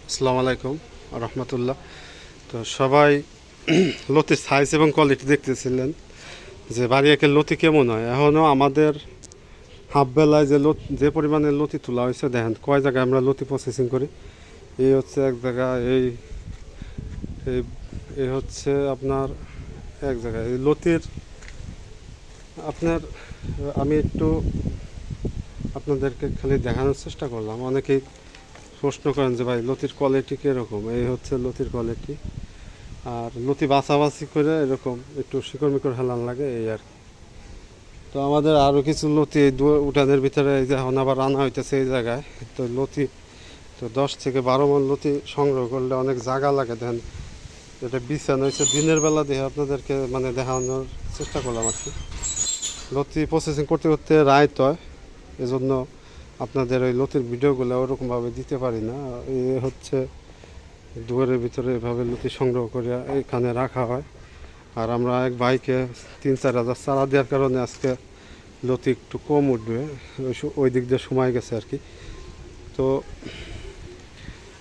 আসসালামু আলাইকুম রহমতুল্লাহ। তো সবাই লতির সাইজ এবং কোয়ালিটি দেখতেছিলেন যে বাড়িয়াকের লতি কেমন হয়। এখনও আমাদের হাফ বেলায় যে পরিমাণে লতি তোলা হয়েছে দেখেন কয় জায়গায় আমরা লতি প্রসেসিং করি। এই হচ্ছে এক জায়গা, এই এই এই হচ্ছে আপনার এক জায়গায় এই লতির আপনার আমি একটু আপনাদেরকে খালি দেখানোর চেষ্টা করলাম। অনেকেই প্রশ্ন করেন যে ভাই লতির কোয়ালিটি কীরকম। এই হচ্ছে লতির কোয়ালিটি। আর লতি বাছাবাছি করে এরকম একটু শিকড় মিকড় হেলান লাগে এই আর কি। তো আমাদের আরও কিছু লতি এই উঠানের ভিতরে এই যে এখন আবার রান্না হইতেছে এই জায়গায়। তো লতি তো 10 থেকে 12 মণ লতি সংগ্রহ করলে অনেক জায়গা লাগে। দেন এটা বিছানো হয়েছে দিনের বেলা দেখে আপনাদেরকে মানে দেখানোর চেষ্টা করলাম আর কি। লতি প্রসেসিং করতে করতে রাত হয়, এজন্য আপনাদের ওই লতির ভিডিওগুলো ওরকমভাবে দিতে পারি না। এ হচ্ছে দুয়ারের ভিতরে এভাবে লতি সংগ্রহ করে এখানে রাখা হয়। আর আমরা এক ভাইকে 3-4 হাজার চারা দেওয়ার কারণে আজকে লতি একটু কম উঠবে, ওই দিক দিয়ে সময় গেছে আর কি। তো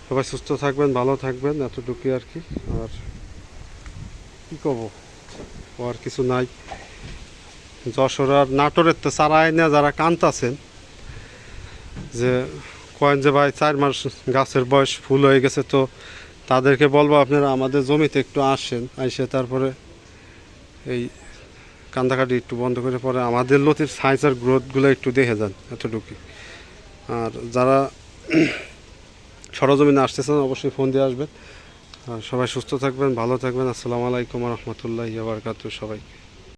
সবাই সুস্থ থাকবেন, ভালো থাকবেন, এতটুকুই আর কি। আর কী করবো, আর কিছু নাই। যশোর আর নাটোরের তো চারা এনে যারা কান্তাছেন যে কয়েন যে ভাই 4 মাস গাছের বয়স ফুল হয়ে গেছে, তো তাদেরকে বলবো আপনারা আমাদের জমিতে একটু আসেন, আইসে তারপরে এই কান্দাকাটি একটু বন্ধ করে পরে আমাদের লতির সাইজ আর গ্রোথগুলো একটু দেখে যান, এতটুকুই। আর যারা সরজমিনে আসতেছেন অবশ্যই ফোন দিয়ে আসবেন। আর সবাই সুস্থ থাকবেন, ভালো থাকবেন। আসসালামু আলাইকুম রহমতুল্লাহি ওয়া বারাকাতুহু সবাইকে।